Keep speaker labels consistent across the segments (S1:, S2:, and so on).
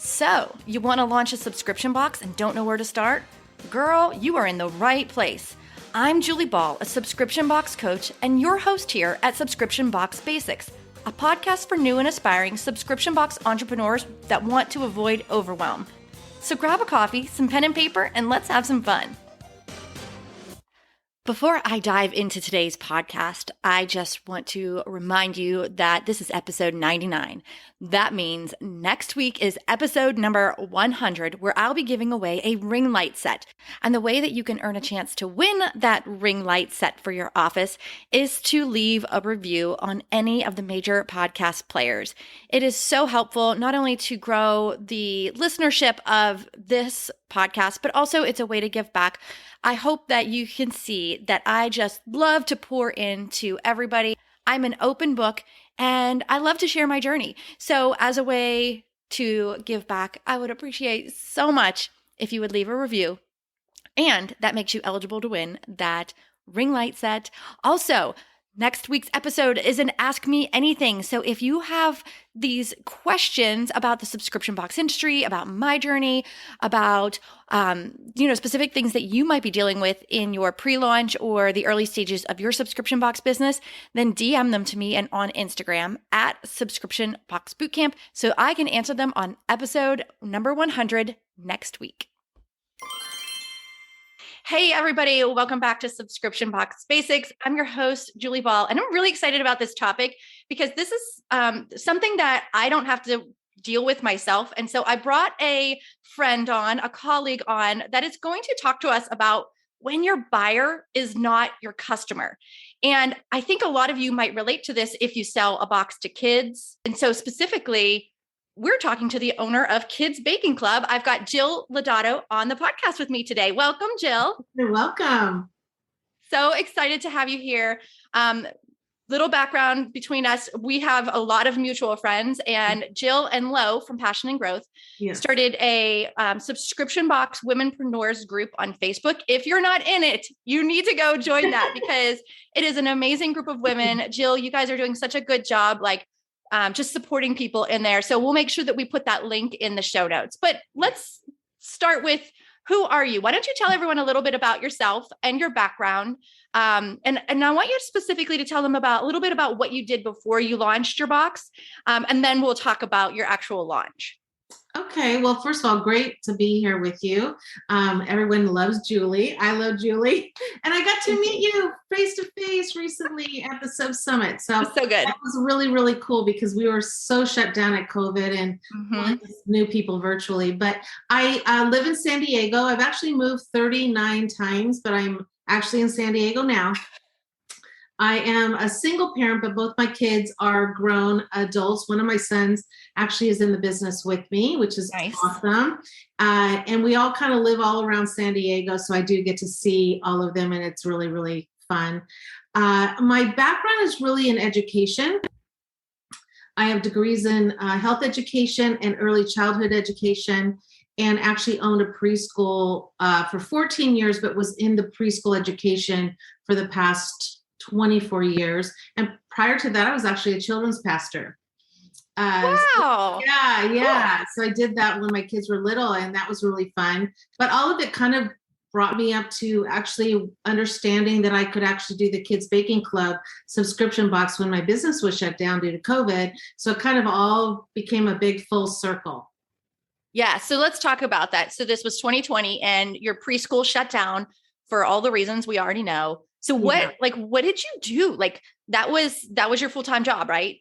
S1: So, you want to launch a subscription box and don't know where to start? Girl, you are in the right place. I'm Julie Ball, a subscription box coach, and your host here at Subscription Box Basics, a podcast for new and aspiring subscription box entrepreneurs that want to avoid overwhelm. So grab a coffee, some pen and paper, and let's have some fun. Before I dive into today's podcast, I just want to remind you that this is episode 99. That means next week is episode number 100, where I'll be giving away a ring light set. And the way that you can earn a chance to win that ring light set for your office is to leave a review on any of the major podcast players. It is so helpful, not only to grow the listenership of this podcast, but also it's a way to give back. I hope that you can see that I just love to pour into everybody. I'm an open book and I love to share my journey. So as a way to give back, I would appreciate so much if you would leave a review, and that makes you eligible to win that ring light set. Also, next week's episode is an Ask Me Anything. So if you have these questions about the subscription box industry, about my journey, about specific things that you might be dealing with in your pre-launch or the early stages of your subscription box business, then DM them to me and on Instagram at Subscription Box Bootcamp so I can answer them on episode number 100 next week. Hey, everybody. Welcome back to Subscription Box Basics. I'm your host, Julie Ball, and I'm really excited about this topic because this is something that I don't have to deal with myself. And so I brought a friend on, a colleague on, that is going to talk to us about when your buyer is not your customer. And I think a lot of you might relate to this if you sell a box to kids. And so specifically, we're talking to the owner of Kids Baking Club. I've got Jill Lodato on the podcast with me today. Welcome, Jill.
S2: You're welcome.
S1: So excited to have you here. Little background between us. We have a lot of mutual friends, and Jill and Lo from Passion and Growth started a subscription box womenpreneurs group on Facebook. If you're not in it, you need to go join that because it is an amazing group of women. Jill, you guys are doing such a good job, just supporting people in there. So we'll make sure that we put that link in the show notes. But let's start with, who are you? Why don't you tell everyone a little bit about yourself and your background? And I want you specifically to tell them a little bit about what you did before you launched your box. And then we'll talk about your actual launch.
S2: Okay. Well, first of all, great to be here with you. Everyone loves Julie. I love Julie. And I got to meet you face to face recently at the Sub Summit. So
S1: good.
S2: That was really, really cool because we were so shut down at COVID and knew people virtually. But I live in San Diego. I've actually moved 39 times, but I'm actually in San Diego now. I am a single parent, but both my kids are grown adults. One of my sons actually is in the business with me, which is nice. Awesome. And we all kind of live all around San Diego. So I do get to see all of them and it's really, really fun. My background is really in education. I have degrees in health education and early childhood education, and actually owned a preschool for 14 years, but was in the preschool education for the past 24 years. And prior to that, I was actually a children's pastor.
S1: Wow.
S2: Yeah. Cool. So I did that when my kids were little, and that was really fun. But all of it kind of brought me up to actually understanding that I could actually do the Kids Baking Club subscription box when my business was shut down due to COVID. So it kind of all became a big full circle.
S1: Yeah. So let's talk about that. So this was 2020 and your preschool shut down for all the reasons we already know. So what did you do? That was your full-time job, right?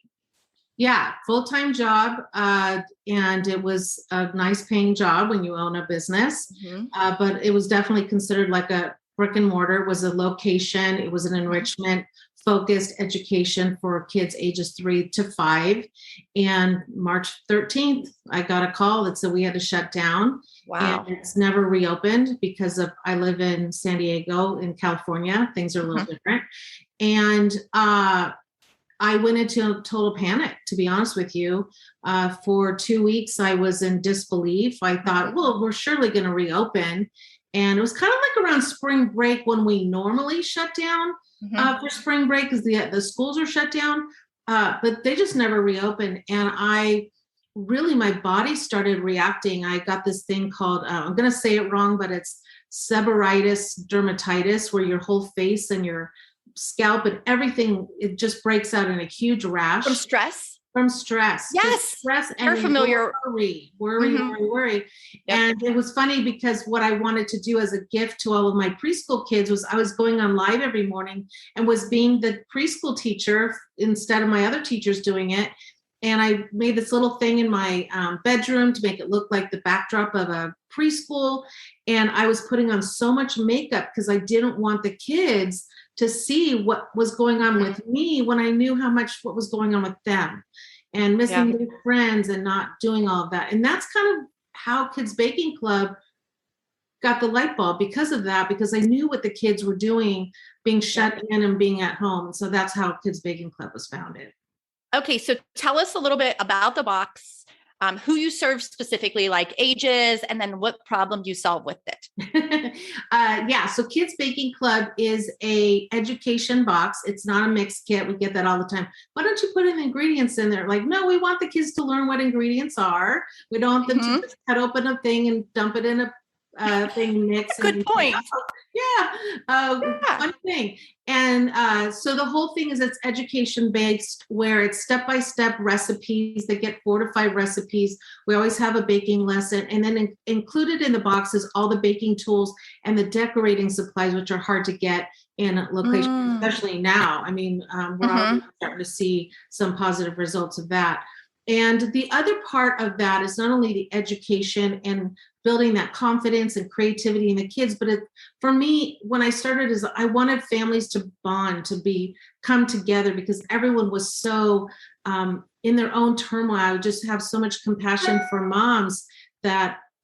S2: Yeah, full-time job. And it was a nice paying job when you own a business. But it was definitely considered like a brick and mortar. It was a location. It was an enrichment focused education for kids ages 3 to 5. And March 13th, I got a call that said we had to shut down.
S1: Wow.
S2: And it's never reopened because I live in San Diego in California. Things are a little different. And I went into total panic, to be honest with you. For 2 weeks, I was in disbelief. I thought, well, we're surely going to reopen. And it was kind of like around spring break when we normally shut down for spring break because the schools are shut down, but they just never reopened. And I really my body started reacting. I got this thing called, I'm going to say it wrong, but it's seborrheitis dermatitis, where your whole face and your scalp and everything, it just breaks out in a huge rash.
S1: From stress?
S2: From stress.
S1: Yes.
S2: Stress
S1: We're
S2: and
S1: familiar.
S2: worry.
S1: Yep.
S2: And it was funny because what I wanted to do as a gift to all of my preschool kids was I was going on live every morning and was being the preschool teacher instead of my other teachers doing it. And I made this little thing in my bedroom to make it look like the backdrop of a preschool. And I was putting on so much makeup because I didn't want the kids to see what was going on with me when I knew what was going on with them, and missing their friends and not doing all of that. And that's kind of how Kids Baking Club got the light bulb, because of that, because I knew what the kids were doing, being shut in and being at home. So that's how Kids Baking Club was founded.
S1: Okay, so tell us a little bit about the box, who you serve specifically, like ages, and then what problem you solve with it.
S2: So Kids Baking Club is a education box. It's not a mixed kit. We get that all the time. Why don't you put in ingredients in there? Like, no, we want the kids to learn what ingredients are. We don't want them to just cut open a thing and dump it in a thing mix.
S1: Good point.
S2: One thing. And so the whole thing is it's education based, where it's step-by-step recipes. They get 4 to 5 recipes. We always have a baking lesson, and then included in the box is all the baking tools and the decorating supplies, which are hard to get in locations, especially now. I mean, we're already starting to see some positive results of that. And the other part of that is not only the education and building that confidence and creativity in the kids, but for me, when I started, is I wanted families to bond, to come together, because everyone was so in their own turmoil. I would just have so much compassion for moms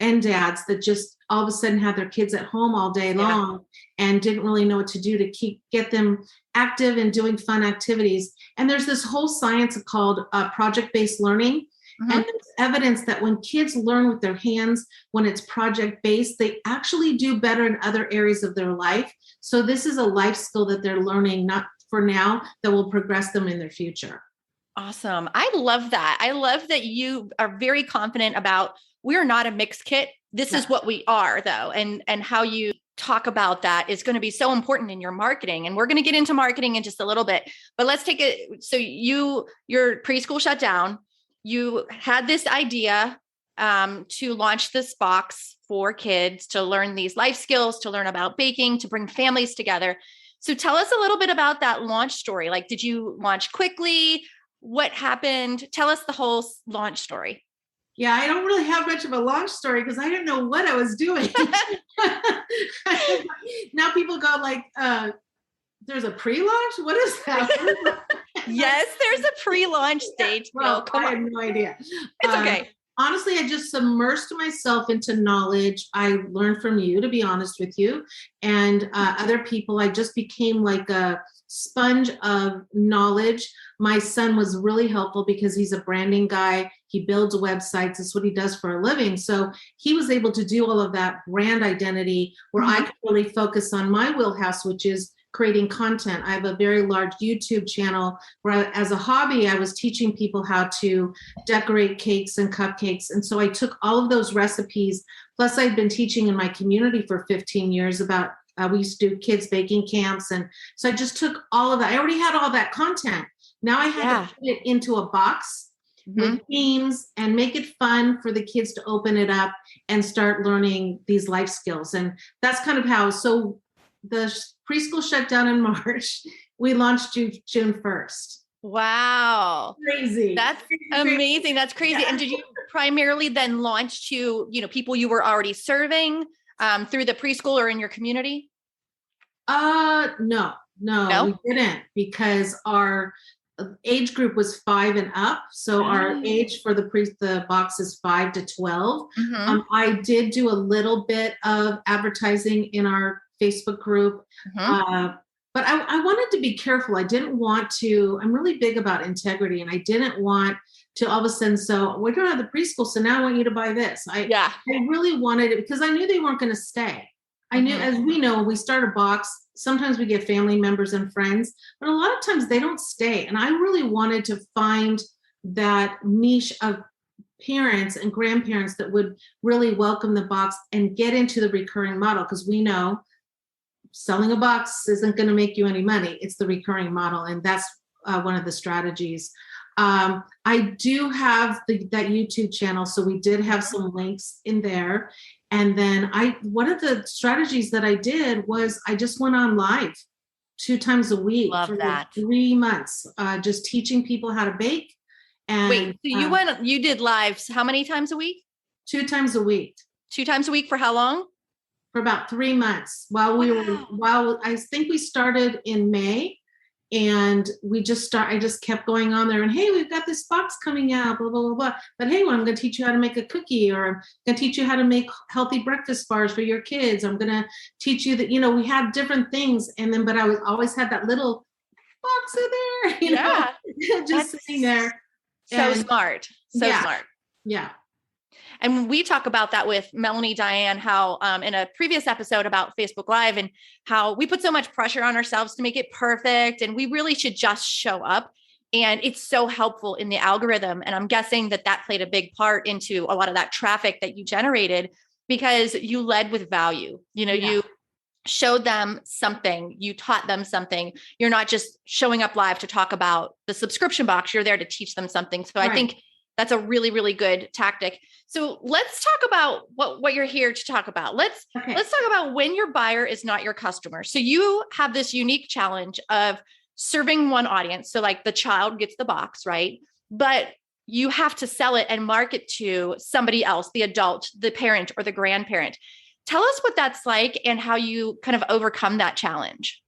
S2: and dads that just all of a sudden had their kids at home all day long and didn't really know what to do to get them active and doing fun activities. And there's this whole science called project-based learning. And there's evidence that when kids learn with their hands, when it's project-based, they actually do better in other areas of their life. So this is a life skill that they're learning, not for now, that will progress them in their future.
S1: Awesome. I love that. I love that you are very confident about, we're not a mixed kit. This is what we are, though. And how you talk about that is going to be so important in your marketing. And we're going to get into marketing in just a little bit, but let's take it. So your preschool shut down. You had this idea to launch this box for kids to learn these life skills, to learn about baking, to bring families together. So tell us a little bit about that launch story. Like, did you launch quickly? What happened? Tell us the whole launch story.
S2: Yeah, I don't really have much of a launch story because I didn't know what I was doing. Now people go like, there's a pre-launch? What is that?
S1: Yes, there's a pre-launch stage.
S2: Well, I have no idea.
S1: It's okay.
S2: Honestly, I just submersed myself into knowledge. I learned from you, to be honest with you, and other people. I just became like a sponge of knowledge. My son was really helpful because he's a branding guy. He builds websites. That's what he does for a living. So he was able to do all of that brand identity where I could really focus on my wheelhouse, which is creating content. I have a very large YouTube channel where as a hobby, I was teaching people how to decorate cakes and cupcakes. And so I took all of those recipes, plus I'd been teaching in my community for 15 years about, we used to do kids baking camps. And so I just took all of that. I already had all that content. Now I had to put it into a box with themes and make it fun for the kids to open it up and start learning these life skills. And that's kind of how, so the preschool shut down in March. We launched June 1st.
S1: Wow.
S2: Crazy.
S1: That's amazing. That's crazy. Yeah. And did you primarily then launch to, people you were already serving through the preschool or in your community?
S2: No, we didn't, because our age group was 5 and up. So our age for the box is 5 to 12. I did do a little bit of advertising in our Facebook group. But I wanted to be careful. I didn't want to, I'm really big about integrity, and I didn't want to all of a sudden, so we don't have the preschool, so now I want you to buy this. I really wanted it because I knew they weren't going to stay. I knew, as we know, when we start a box, sometimes we get family members and friends, but a lot of times they don't stay. And I really wanted to find that niche of parents and grandparents that would really welcome the box and get into the recurring model, because we know selling a box isn't going to make you any money. It's the recurring model. And that's one of the strategies. I do have that YouTube channel. So we did have some links in there. And then one of the strategies that I did was I just went on live 2 times a week
S1: Love
S2: for
S1: that.
S2: 3 months, just teaching people how to bake. And
S1: Wait, so you did lives how many times a week?
S2: 2 times a week.
S1: 2 times a week for how long?
S2: For about 3 months while I think we started in May, and I just kept going on there and, hey, we've got this box coming out, blah, blah, blah, blah. But hey, well, I'm going to teach you how to make a cookie, or I'm going to teach you how to make healthy breakfast bars for your kids. I'm going to teach you that, we had different things. And then, but I always had that little box in there, just sitting there.
S1: So smart. Smart.
S2: Yeah.
S1: And we talk about that with Melanie Diane, how in a previous episode about Facebook Live, and how we put so much pressure on ourselves to make it perfect. And we really should just show up. And it's so helpful in the algorithm. And I'm guessing that played a big part into a lot of that traffic that you generated, because you led with value. You showed them something, you taught them something. You're not just showing up live to talk about the subscription box. You're there to teach them something. So I think that's a really, really good tactic. So let's talk about what you're here to talk about. Let's talk about when your buyer is not your customer. So you have this unique challenge of serving one audience. So like the child gets the box, right? But you have to sell it and market to somebody else, the adult, the parent, or the grandparent. Tell us what that's like and how you kind of overcome that challenge.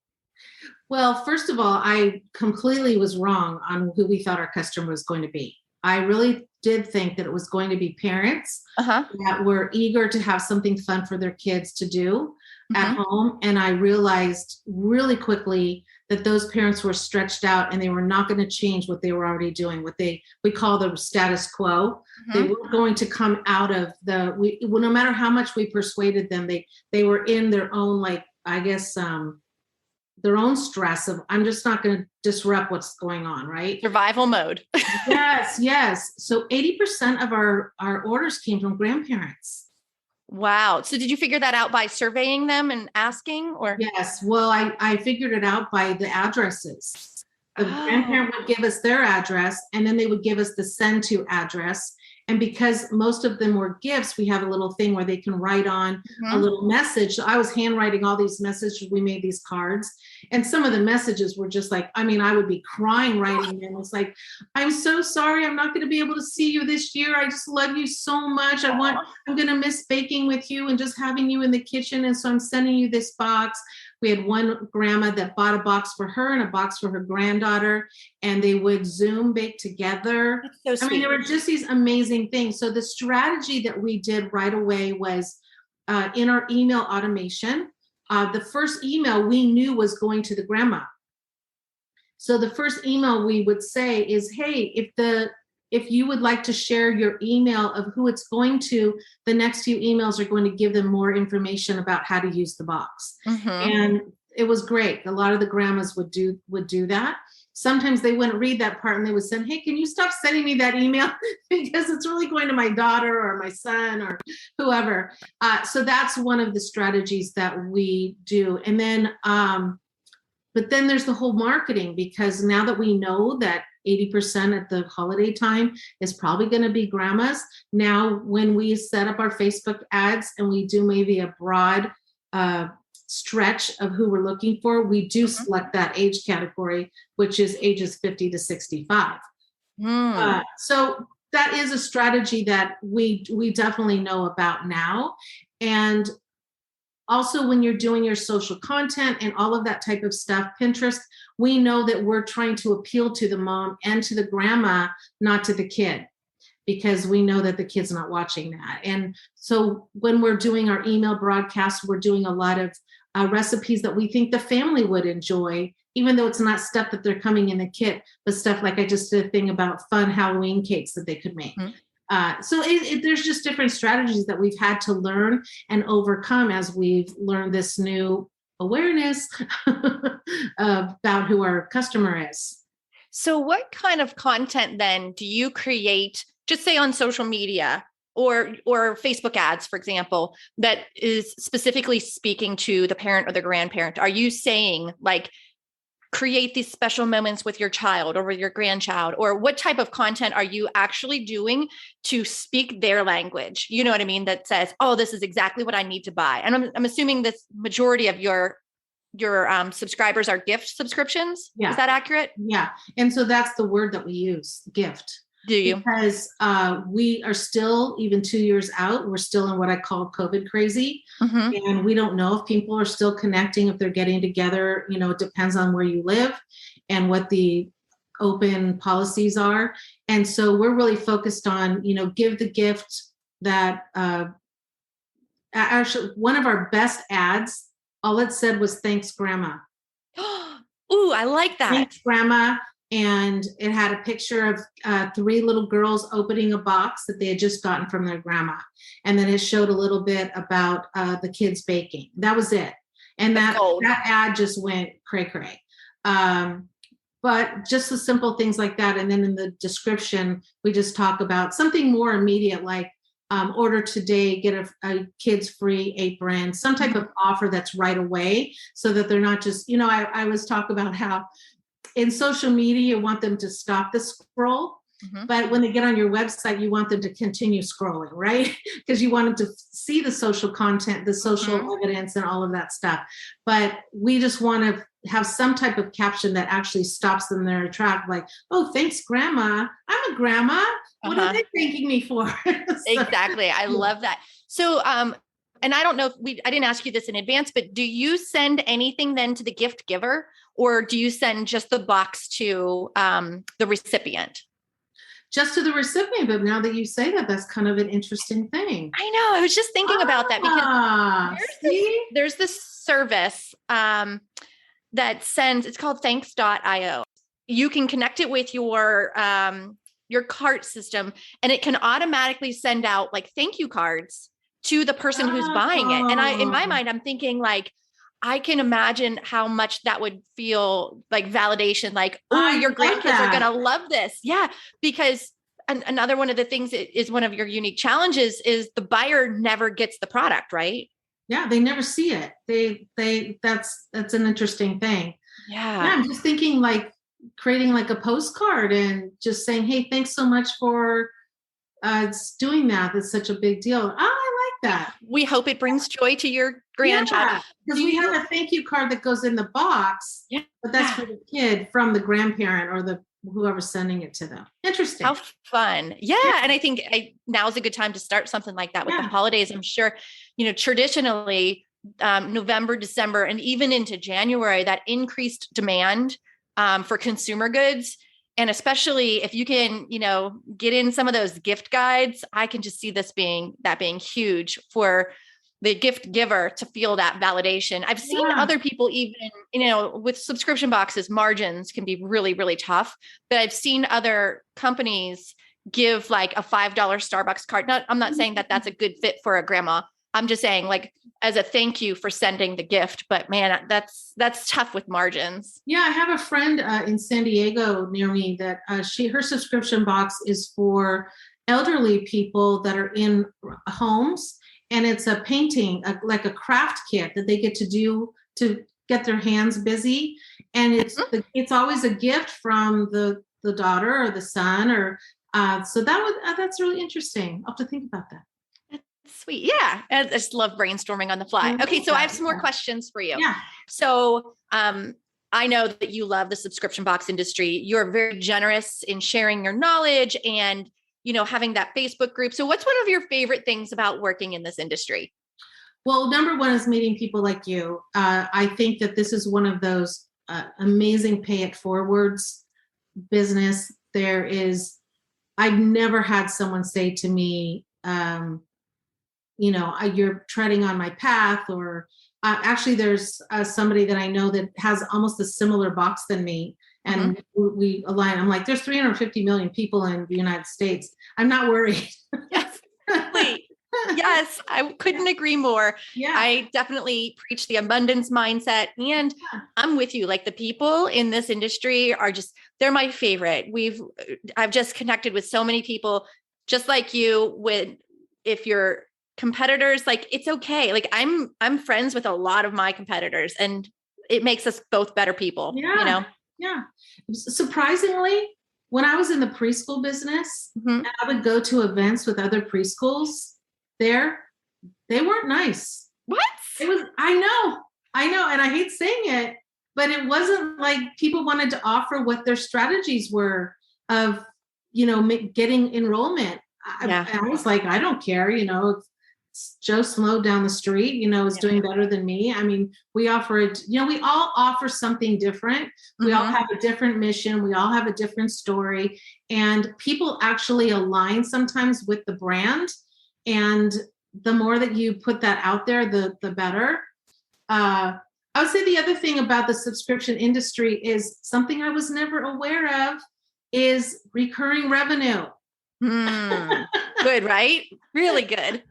S2: Well, first of all, I completely was wrong on who we thought our customer was going to be. I really did think that it was going to be parents that were eager to have something fun for their kids to do at home. And I realized really quickly that those parents were stretched out and they were not going to change what they were already doing, what we call the status quo. They were going to come out of no matter how much we persuaded them, they were in their own, their own stress of, I'm just not going to disrupt what's going on, right?
S1: Survival mode.
S2: Yes. So 80% of our orders came from grandparents.
S1: Wow. So did you figure that out by surveying them and asking, or?
S2: Yes. Well, I figured it out by the addresses. The grandparent would give us their address, and then they would give us the send to address. And because most of them were gifts, we have a little thing where they can write on a little message. So I was handwriting all these messages. We made these cards. And some of the messages were just like, I would be crying writing them. It's like, I'm so sorry. I'm not going to be able to see you this year. I just love you so much. I'm going to miss baking with you and just having you in the kitchen. And so I'm sending you this box. We had one grandma that bought a box for her and a box for her granddaughter, and they would Zoom bake together.
S1: That's so sweet.
S2: There were just these amazing things. So the strategy that we did right away was in our email automation. The first email we knew was going to the grandma. So the first email we would say is, hey, if you would like to share your email of who it's going to, the next few emails are going to give them more information about how to use the box. And it was great. A lot of the grandmas would do that. Sometimes they wouldn't read that part and they would say, hey, can you stop sending me that email? Because it's really going to my daughter or my son or whoever. So that's one of the strategies that we do. And then, but then there's the whole marketing, because now that we know that 80% at the holiday time is probably going to be grandmas. Now, when we set up our Facebook ads and we do maybe a broad stretch of who we're looking for, we do select that age category, which is ages 50 to 65. So that is a strategy that we definitely know about now. And also, when you're doing your social content and all of that type of stuff, Pinterest, we know that we're trying to appeal to the mom and to the grandma, not to the kid, because we know that the kid's not watching that. And so when we're doing our email broadcasts, we're doing a lot of recipes that we think the family would enjoy, even though it's not stuff that they're coming in the kit, but stuff like I just did a thing about fun Halloween cakes that they could make. So there's just different strategies that we've had to learn and overcome as we've learned this new awareness about who our customer is.
S1: So what kind of content then do you create just say on social media or Facebook ads, for example, that is specifically speaking to the parent or the grandparent? Are you saying like, create these special moments with your child or with your grandchild, or what type of content are you actually doing to speak their language? You know what I mean? That says, oh, this is exactly what I need to buy. And I'm assuming this majority of your subscribers are gift subscriptions.
S2: Yeah.
S1: Is that accurate?
S2: Yeah. And so that's the word that we use, gift.
S1: Do you?
S2: Because we are still, even 2 years out, we're still in what I call COVID crazy.
S1: Mm-hmm.
S2: And we don't know if people are still connecting, if they're getting together. You know, it depends on where you live and what the open policies are. And so we're really focused on, you know, give the gift that actually one of our best ads, all it said was thanks, Grandma.
S1: Ooh, I like that.
S2: Thanks, Grandma. And it had a picture of 3 little girls opening a box that they had just gotten from their grandma. And then it showed a little bit about the kids baking. That was it. And that ad just went cray cray. But just the simple things like that. And then in the description, we just talk about something more immediate, like order today, get a kids free apron, some type of offer that's right away, so that they're not just, you know, I always talk about how in social media, you want them to stop the scroll. Mm-hmm. But when they get on your website, you want them to continue scrolling, right? Because you want them to see the social content, the social evidence, and all of that stuff. But we just want to have some type of caption that actually stops them in their track, like, oh, thanks, Grandma. I'm a grandma. What are they thanking me for?
S1: Exactly. I love that. So, and I don't know if I didn't ask you this in advance, but do you send anything then to the gift giver, or do you send just the box to the recipient?
S2: Just to the recipient. But now that you say that, that's kind of an interesting thing.
S1: I know. I was just thinking about that because there's this service that sends, it's called thanks.io. You can connect it with your cart system, and it can automatically send out like thank you cards to the person who's buying it. And in my mind, I'm thinking like, I can imagine how much that would feel like validation, like, oh, your grandkids are going to love this. Yeah. Because another one of the things is one of your unique challenges is the buyer never gets the product, right?
S2: Yeah. They never see it. That's an interesting thing.
S1: Yeah.
S2: I'm just thinking like creating like a postcard and just saying, hey, thanks so much for doing that. That's such a big deal. Oh, I like that.
S1: We hope it brings joy to your grandchild.
S2: Because we have a thank you card that goes in the box, but that's for the kid from the grandparent or the whoever's sending it to them. Interesting.
S1: How fun. Yeah. And I think now is a good time to start something like that with the holidays. I'm sure, you know, traditionally November, December, and even into January, that increased demand for consumer goods. And especially if you can, you know, get in some of those gift guides, I can just see being huge for the gift giver to feel that validation. I've seen other people even, you know, with subscription boxes, margins can be really, really tough. But I've seen other companies give like a $5 Starbucks card. I'm not saying that that's a good fit for a grandma. I'm just saying like as a thank you for sending the gift, but man, that's tough with margins.
S2: Yeah. I have a friend in San Diego near me that her subscription box is for elderly people that are in homes. And it's a painting, like a craft kit that they get to do to get their hands busy. And it's always a gift from the daughter or the son, or so that's really interesing. I'll have to think about that.
S1: Sweet. Yeah. I just love brainstorming on the fly. Okay. So I have some more questions for you.
S2: Yeah.
S1: So, I know that you love the subscription box industry. You're very generous in sharing your knowledge and, you know, having that Facebook group. So what's one of your favorite things about working in this industry?
S2: Well, number one is meeting people like you. I think that this is one of those amazing pay it forwards business. I've never had someone say to me, you know, you're treading on my path, or actually there's somebody that I know that has almost a similar box than me. And we align. I'm like, there's 350 million people in the United States. I'm not worried.
S1: Yes. Yes. I couldn't agree more.
S2: Yeah.
S1: I definitely preach the abundance mindset, and I'm with you. Like the people in this industry they're my favorite. I've just connected with so many people just like you would, if your competitors, like, it's okay. Like I'm friends with a lot of my competitors, and it makes us both better people, you know?
S2: Yeah. Surprisingly, when I was in the preschool business, and I would go to events with other preschools there, they weren't nice.
S1: What?
S2: It was, I know. And I hate saying it, but it wasn't like people wanted to offer what their strategies were of, getting enrollment. I was like, I don't care, Joe Smo down the street, is doing better than me. I mean, we offer it, we all offer something different. We all have a different mission. We all have a different story, and people actually align sometimes with the brand. And the more that you put that out there, the better. I would say the other thing about the subscription industry is something I was never aware of is recurring revenue.
S1: Good, right? Really good.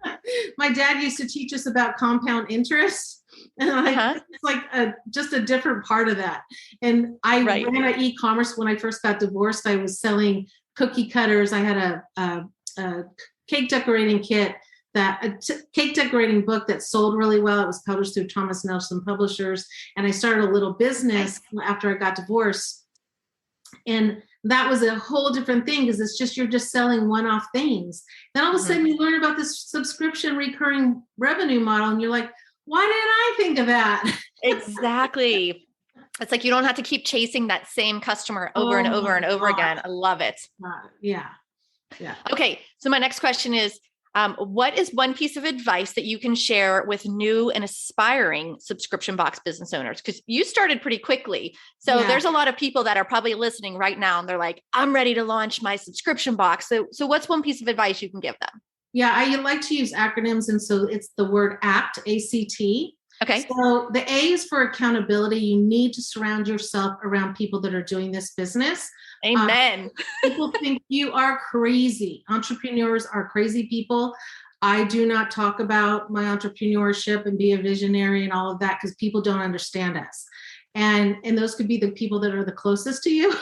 S2: My dad used to teach us about compound interest, and it's like just a different part of that. And I ran an e-commerce when I first got divorced. I was selling cookie cutters. I had a cake decorating kit, cake decorating book that sold really well. It was published through Thomas Nelson Publishers, and I started a little business after I got divorced. And that was a whole different thing, because you're just selling one-off things. Then all of a sudden you learn about this subscription recurring revenue model, and you're like, why didn't I think of that?
S1: Exactly. It's like you don't have to keep chasing that same customer over and over and over again. I love it.
S2: Yeah.
S1: Okay. So my next question is, what is one piece of advice that you can share with new and aspiring subscription box business owners? Because you started pretty quickly. So there's a lot of people that are probably listening right now, and they're like, I'm ready to launch my subscription box. So what's one piece of advice you can give them?
S2: Yeah, I like to use acronyms. And so it's the word ACT, A-C-T.
S1: Okay.
S2: So the A is for accountability. You need to surround yourself around people that are doing this business.
S1: Amen.
S2: People think you are crazy. Entrepreneurs are crazy people. I do not talk about my entrepreneurship and be a visionary and all of that, because people don't understand us. And those could be the people that are the closest to you.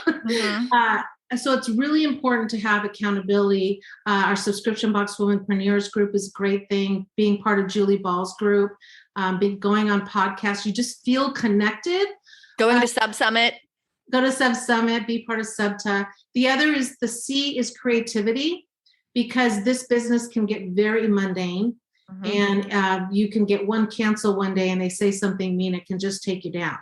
S2: So it's really important to have accountability. Our subscription box womenpreneurs group is a great thing. Being part of Julie Ball's group, going on podcasts, you just feel connected.
S1: Going to Sub Summit.
S2: Go to Sub Summit, be part of Subta. The other is the C is creativity, because this business can get very mundane, and you can get one cancel one day and they say something mean, it can just take you down.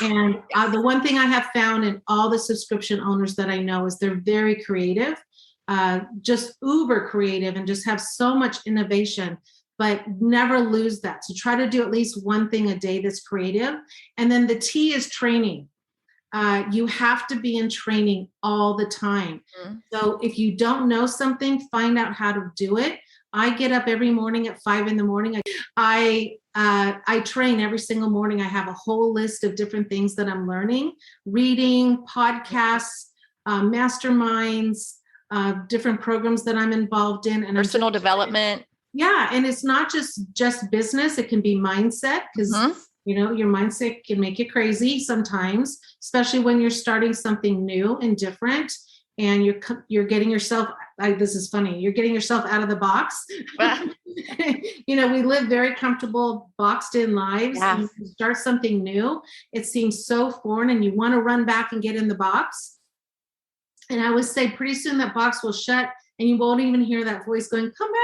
S2: And the one thing I have found in all the subscription owners that I know is they're very creative, just uber creative, and just have so much innovation, but never lose that. So try to do at least one thing a day that's creative. And then the T is training. You have to be in training all the time. So if you don't know something, find out how to do it. I get up every morning at 5 a.m. I train every single morning. I have a whole list of different things that I'm learning, reading, podcasts, masterminds, different programs that I'm involved in. And
S1: personal development.
S2: Yeah. And it's not just business. It can be mindset, because your mindset can make you crazy sometimes, especially when you're starting something new and different, and you're getting yourself, this is funny, you're getting yourself out of the box. We live very comfortable, boxed in lives.
S1: Yeah.
S2: And you start something new, it seems so foreign, and you want to run back and get in the box. And I would say pretty soon that box will shut, and you won't even hear that voice going, come back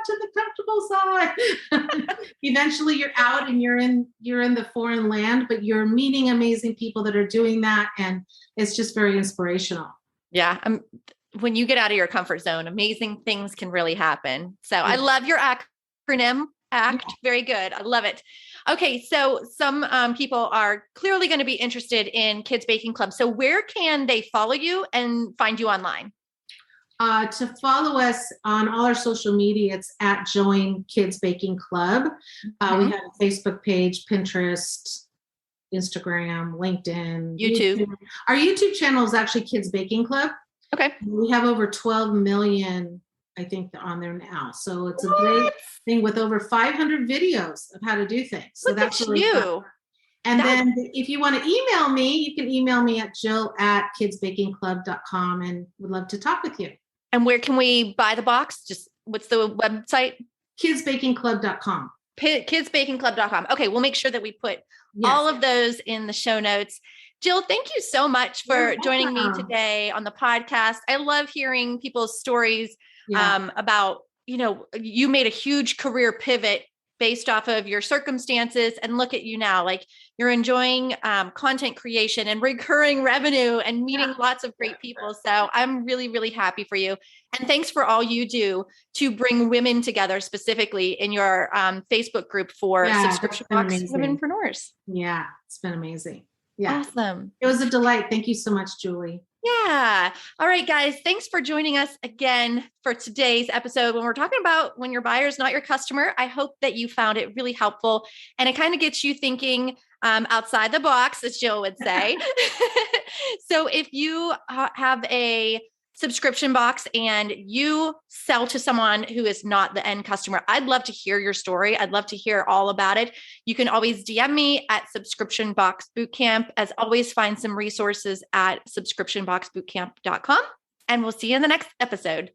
S2: to the comfortable side. Eventually you're out and you're in the foreign land, but you're meeting amazing people that are doing that. And it's just very inspirational.
S1: Yeah. When you get out of your comfort zone, amazing things can really happen. So I love your acronym, ACT. Yeah. Very good. I love it. Okay. So some people are clearly going to be interested in Kids Baking Club. So where can they follow you and find you online?
S2: To follow us on all our social media, it's at Join Kids Baking Club. We have a Facebook page, Pinterest, Instagram, LinkedIn,
S1: YouTube.
S2: Our YouTube channel is actually Kids Baking Club. Okay. We have over 12 million, I think, on there now. So it's a great thing with over 500 videos of how to do things. So that's really fun. And then if you want to email me, you can email me at jill@kidsbakingclub.com, and would love to talk with you.
S1: And where can we buy the box? Just what's the website?
S2: Kidsbakingclub.com.
S1: Kidsbakingclub.com. Okay, we'll make sure that we put all of those in the show notes. Jill, thank you so much for joining me today on the podcast. I love hearing people's stories about, you made a huge career pivot based off of your circumstances, and look at you now, like you're enjoying content creation and recurring revenue and meeting lots of great people. So I'm really, really happy for you. And thanks for all you do to bring women together, specifically in your Facebook group for subscription box womenpreneurs.
S2: Yeah, it's been amazing. Yeah.
S1: Awesome.
S2: It was a delight. Thank you so much, Julie.
S1: Yeah. All right, guys. Thanks for joining us again for today's episode. When we're talking about when your buyer is not your customer, I hope that you found it really helpful, and it kind of gets you thinking outside the box, as Jill would say. So if you have a subscription box and you sell to someone who is not the end customer, I'd love to hear your story. I'd love to hear all about it. You can always DM me at Subscription Box Bootcamp. As always, find some resources at subscriptionboxbootcamp.com, and we'll see you in the next episode.